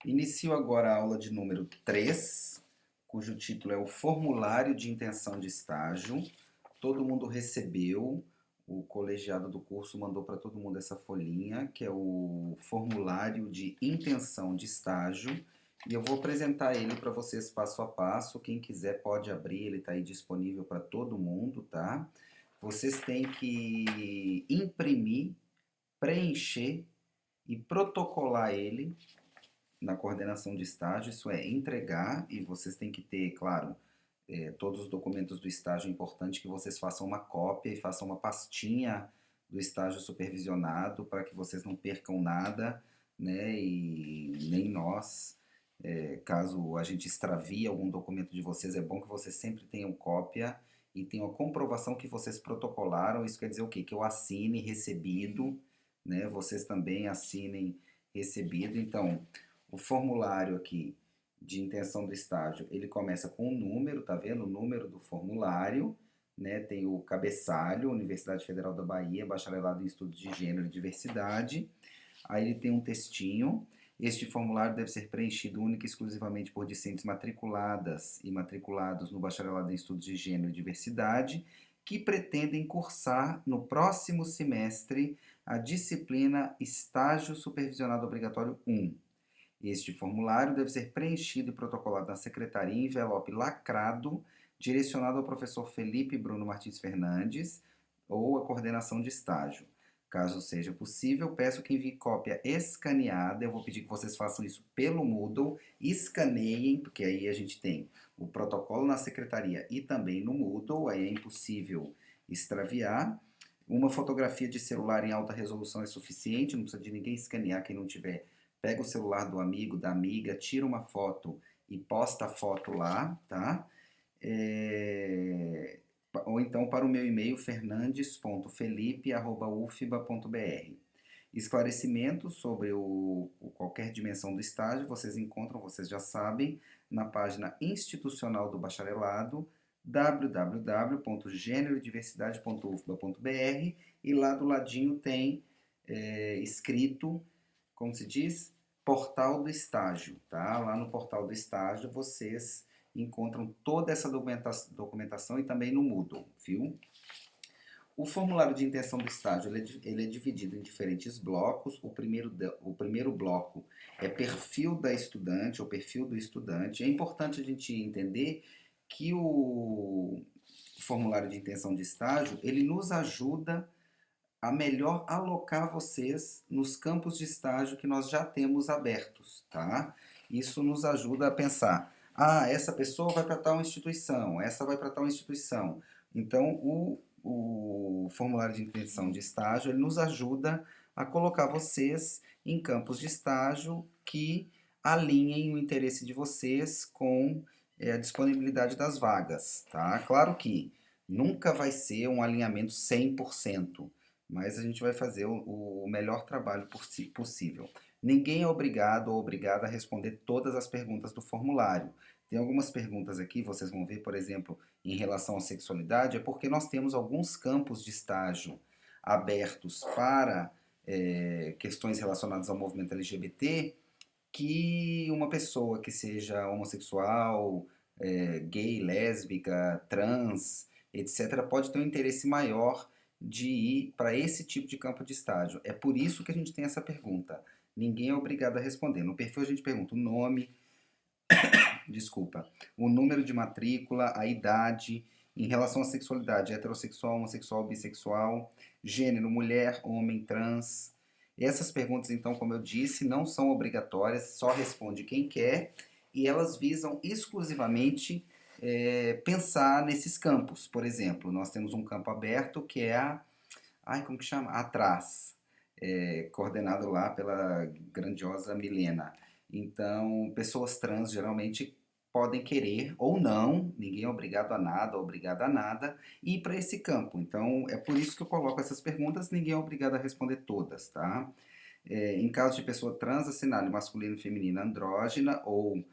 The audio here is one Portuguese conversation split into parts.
Inicio agora a aula de número 3, cujo título é o Formulário de Intenção de Estágio. Todo mundo recebeu, o colegiado do curso mandou para todo mundo essa folhinha, que é o Formulário de Intenção de Estágio, e eu vou apresentar ele para vocês passo a passo. Quem quiser pode abrir, ele está aí disponível para todo mundo, tá? Vocês têm que imprimir, preencher e protocolar ele na coordenação de estágio, isso é entregar, e vocês têm que ter, claro, todos os documentos do estágio. É importante que vocês façam uma cópia e façam uma pastinha do estágio supervisionado para que vocês não percam nada, né? E nem nós, caso a gente extravie algum documento de vocês, é bom que vocês sempre tenham cópia e tenham a comprovação que vocês protocolaram. Isso quer dizer o quê? Que eu assine recebido, né? Vocês também assinem recebido. Então, o formulário aqui de intenção do estágio, ele começa com um número, tá vendo? O número do formulário, né? Tem o cabeçalho, Universidade Federal da Bahia, bacharelado em Estudos de Gênero e Diversidade. Aí ele tem um textinho. Este formulário deve ser preenchido única e exclusivamente por discentes matriculadas e matriculados no bacharelado em Estudos de Gênero e Diversidade, que pretendem cursar no próximo semestre a disciplina Estágio Supervisionado Obrigatório 1. Este formulário deve ser preenchido e protocolado na secretaria em envelope lacrado, direcionado ao professor Felipe Bruno Martins Fernandes ou à coordenação de estágio. Caso seja possível, peço que envie cópia escaneada. Eu vou pedir que vocês façam isso pelo Moodle, escaneiem, porque aí a gente tem o protocolo na secretaria e também no Moodle, aí é impossível extraviar. Uma fotografia de celular em alta resolução é suficiente, não precisa de ninguém escanear. Quem não tiver, pega o celular do amigo, da amiga, tira uma foto e posta a foto lá, tá? É, ou então para o meu e-mail fernandes.felipe@ufba.br. Esclarecimentos sobre qualquer dimensão do estágio vocês encontram, vocês já sabem, na página institucional do bacharelado, www.generodiversidade.ufba.br, e lá do ladinho tem escrito, como se diz, portal do estágio, tá? Lá no portal do estágio vocês encontram toda essa documentação e também no Moodle, viu? O formulário de intenção do estágio ele é dividido em diferentes blocos. O primeiro bloco é perfil da estudante, ou perfil do estudante. É importante a gente entender que o formulário de intenção de estágio ele nos ajuda a melhor alocar vocês nos campos de estágio que nós já temos abertos, tá? Isso nos ajuda a pensar, essa pessoa vai para tal instituição, essa vai para tal instituição. Então, o formulário de intenção de estágio, ele nos ajuda a colocar vocês em campos de estágio que alinhem o interesse de vocês com a disponibilidade das vagas, tá? Claro que nunca vai ser um alinhamento 100%, mas a gente vai fazer o melhor trabalho possível. Ninguém é obrigado ou obrigada a responder todas as perguntas do formulário. Tem algumas perguntas aqui, vocês vão ver, por exemplo, em relação à sexualidade, é porque nós temos alguns campos de estágio abertos para questões relacionadas ao movimento LGBT, que uma pessoa que seja homossexual, gay, lésbica, trans, etc., pode ter um interesse maior de ir para esse tipo de campo de estágio. É por isso que a gente tem essa pergunta. Ninguém é obrigado a responder. No perfil a gente pergunta o nome, desculpa, o número de matrícula, a idade, em relação à sexualidade, heterossexual, homossexual, bissexual, gênero, mulher, homem, trans. Essas perguntas, então, como eu disse, não são obrigatórias, só responde quem quer, e elas visam exclusivamente pensar nesses campos. Por exemplo, nós temos um campo aberto que é como que chama? Atrás, coordenado lá pela grandiosa Milena. Então, pessoas trans geralmente podem querer ou não, ninguém é obrigado a nada ou obrigada a nada, ir para esse campo. Então, é por isso que eu coloco essas perguntas, ninguém é obrigado a responder todas, tá? Em caso de pessoa trans, assinale masculino, feminino, andrógena, ou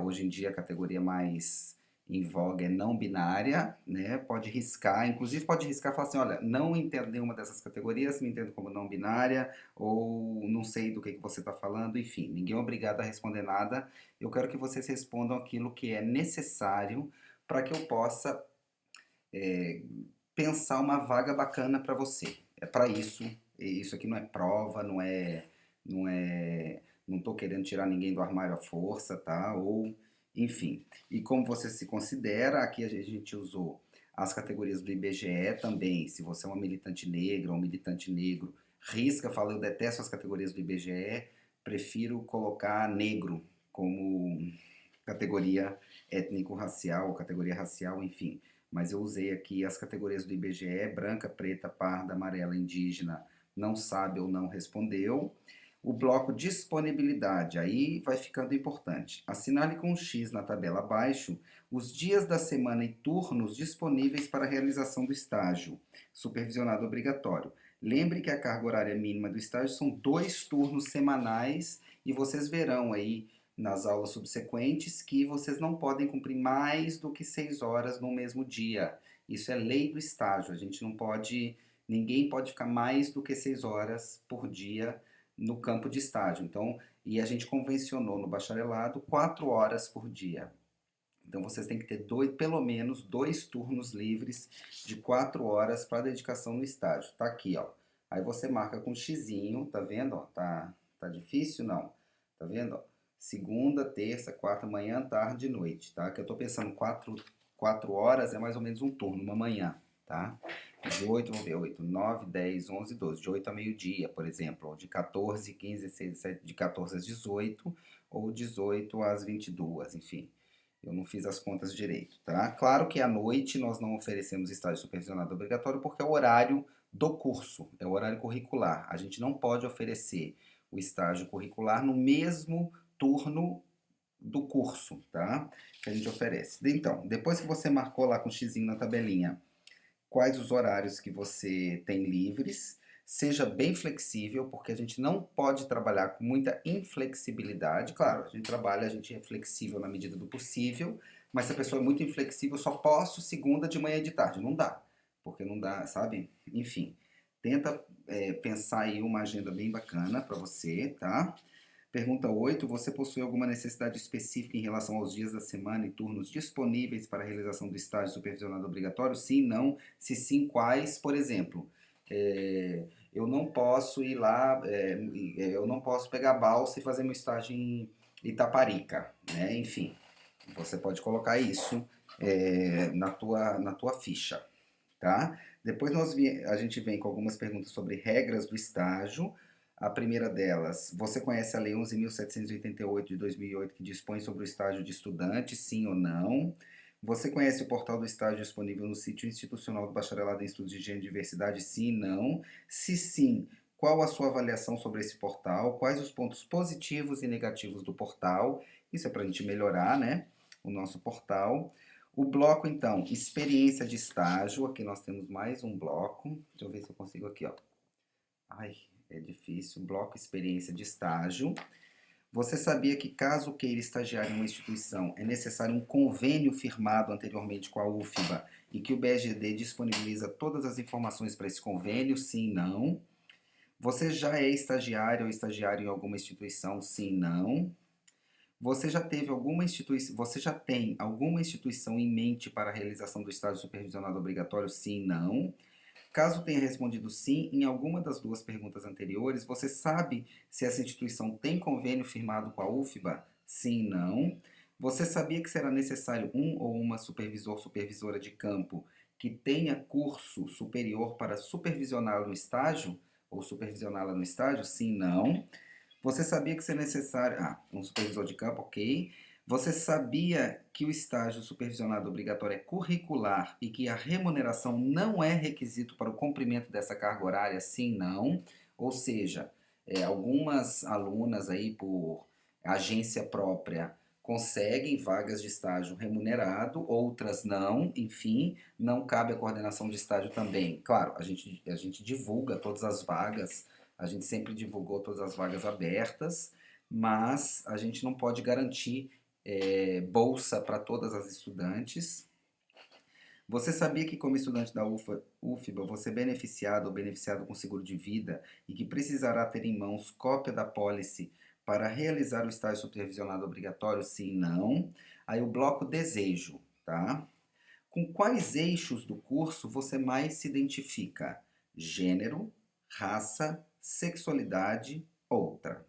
hoje em dia a categoria mais em voga é não binária, né? Pode riscar, inclusive pode riscar e falar assim, olha, não entendo nenhuma dessas categorias, me entendo como não binária, ou não sei do que você está falando, enfim, ninguém é obrigado a responder nada. Eu quero que vocês respondam aquilo que é necessário para que eu possa é, pensar uma vaga bacana para você. É para isso. Isso aqui não é prova, não estou querendo tirar ninguém do armário à força, tá? Ou, enfim. E como você se considera, aqui a gente usou as categorias do IBGE também. Se você é uma militante negra ou um militante negro, risca, fala, eu detesto as categorias do IBGE, prefiro colocar negro como categoria étnico-racial ou categoria racial, enfim. Mas eu usei aqui as categorias do IBGE: branca, preta, parda, amarela, indígena, não sabe ou não respondeu. O bloco disponibilidade, aí vai ficando importante. Assinale com um X na tabela abaixo os dias da semana e turnos disponíveis para a realização do estágio supervisionado obrigatório. Lembre que a carga horária mínima do estágio são 2 turnos semanais e vocês verão aí nas aulas subsequentes que vocês não podem cumprir mais do que 6 horas no mesmo dia. Isso é lei do estágio. A gente não pode, ninguém pode ficar mais do que 6 horas por dia no campo de estágio. Então, e a gente convencionou no bacharelado 4 horas por dia. Então vocês têm que ter pelo menos 2 turnos livres de 4 horas para dedicação no estágio. Tá aqui, ó. Aí você marca com xizinho, tá vendo? Ó, tá difícil? Não. Tá vendo? Ó? Segunda, terça, quarta, manhã, tarde e noite, tá? Que eu tô pensando 4 horas é mais ou menos um turno, uma manhã, tá? De 8, vamos ver, 8, 9, 10, 11, 12. De 8 a meio-dia, por exemplo. Ou de 14, 15, 16, 17, de 14 às 18, ou 18 às 22, enfim. Eu não fiz as contas direito, tá? Claro que à noite nós não oferecemos estágio supervisionado obrigatório porque é o horário do curso, é o horário curricular. A gente não pode oferecer o estágio curricular no mesmo turno do curso, tá? Que a gente oferece. Então, depois que você marcou lá com o xizinho na tabelinha quais os horários que você tem livres, seja bem flexível, porque a gente não pode trabalhar com muita inflexibilidade. Claro, a gente trabalha, a gente é flexível na medida do possível, mas se a pessoa é muito inflexível, só posso segunda de manhã e de tarde. Não dá, porque não dá, sabe? Enfim, tenta pensar aí uma agenda bem bacana para você, tá? Pergunta 8. Você possui alguma necessidade específica em relação aos dias da semana e turnos disponíveis para a realização do estágio supervisionado obrigatório? Sim, não. Se sim, quais? Por exemplo, eu não posso ir lá, eu não posso pegar a balsa e fazer meu estágio em Itaparica, né? Enfim, você pode colocar isso na tua ficha, tá? Depois a gente vem com algumas perguntas sobre regras do estágio. A primeira delas, você conhece a Lei 11.788 de 2008 que dispõe sobre o estágio de estudante, sim ou não? Você conhece o portal do estágio disponível no sítio institucional do Bacharelado em Estudos de Gênero e Diversidade, sim ou não? Se sim, qual a sua avaliação sobre esse portal? Quais os pontos positivos e negativos do portal? Isso é para a gente melhorar, né? O nosso portal. O bloco, então, experiência de estágio. Aqui nós temos mais um bloco. Deixa eu ver se eu consigo aqui, ó. Ai, é difícil. Bloco experiência de estágio. Você sabia que caso queira estagiar em uma instituição, é necessário um convênio firmado anteriormente com a UFBA e que o BGD disponibiliza todas as informações para esse convênio? Sim, não. Você já é estagiário ou estagiário em alguma instituição? Sim, não. Você já tem alguma instituição em mente para a realização do estágio supervisionado obrigatório? Sim, não. Caso tenha respondido sim em alguma das duas perguntas anteriores, você sabe se essa instituição tem convênio firmado com a UFBA? Sim, não. Você sabia que será necessário um ou uma supervisor, supervisora de campo que tenha curso superior para supervisioná-lo no estágio? Ou supervisioná-la no estágio? Sim, não. Você sabia que será necessário. Um supervisor de campo, ok. Você sabia que o estágio supervisionado obrigatório é curricular e que a remuneração não é requisito para o cumprimento dessa carga horária? Sim, não. Ou seja, algumas alunas aí por agência própria conseguem vagas de estágio remunerado, outras não, enfim, não cabe a coordenação de estágio também. Claro, a gente divulga todas as vagas, a gente sempre divulgou todas as vagas abertas, mas a gente não pode garantir bolsa para todas as estudantes. Você sabia que como estudante da UFBA, você é beneficiado ou beneficiado com seguro de vida e que precisará ter em mãos cópia da pólice para realizar o estágio supervisionado obrigatório? Sim, não. Aí o bloco desejo, tá? Com quais eixos do curso você mais se identifica? Gênero, raça, sexualidade, outra.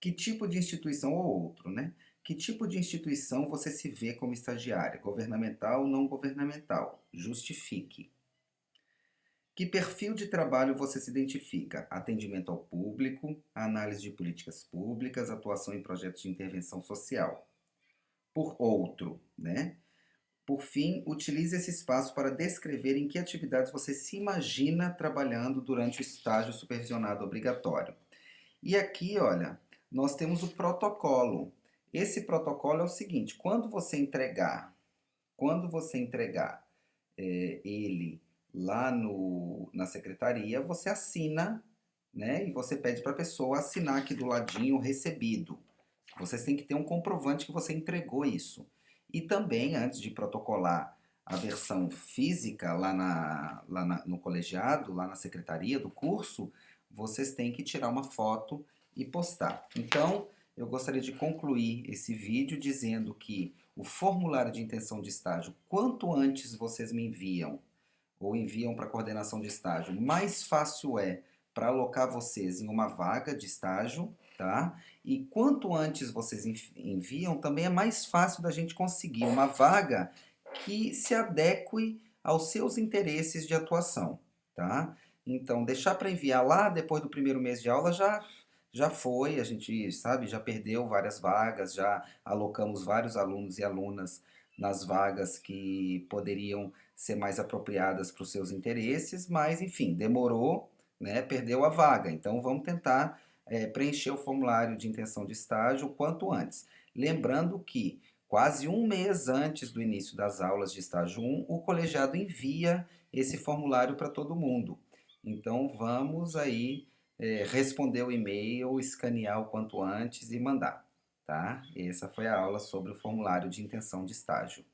Que tipo de instituição ou outro, né? Que tipo de instituição você se vê como estagiária? Governamental ou não governamental? Justifique. Que perfil de trabalho você se identifica? Atendimento ao público, análise de políticas públicas, atuação em projetos de intervenção social. Por outro, né? Por fim, utilize esse espaço para descrever em que atividades você se imagina trabalhando durante o estágio supervisionado obrigatório. E aqui, olha, nós temos o protocolo. Esse protocolo é o seguinte: quando você entregar ele lá na secretaria, você assina, né? E você pede para a pessoa assinar aqui do ladinho recebido. Vocês têm que ter um comprovante que você entregou isso. E também, antes de protocolar a versão física no colegiado, lá na secretaria do curso, vocês têm que tirar uma foto e postar. Então, eu gostaria de concluir esse vídeo dizendo que o formulário de intenção de estágio, quanto antes vocês me enviam ou enviam para a coordenação de estágio, mais fácil é para alocar vocês em uma vaga de estágio, tá? E quanto antes vocês enviam, também é mais fácil da gente conseguir uma vaga que se adeque aos seus interesses de atuação, tá? Então, deixar para enviar lá depois do primeiro mês de aula já foi, a gente sabe, já perdeu várias vagas, já alocamos vários alunos e alunas nas vagas que poderiam ser mais apropriadas para os seus interesses, mas enfim, demorou, né? Perdeu a vaga. Então vamos tentar preencher o formulário de intenção de estágio o quanto antes. Lembrando que quase um mês antes do início das aulas de estágio 1, o colegiado envia esse formulário para todo mundo. Então vamos aí responder o e-mail, escanear o quanto antes e mandar, tá? Essa foi a aula sobre o formulário de intenção de estágio.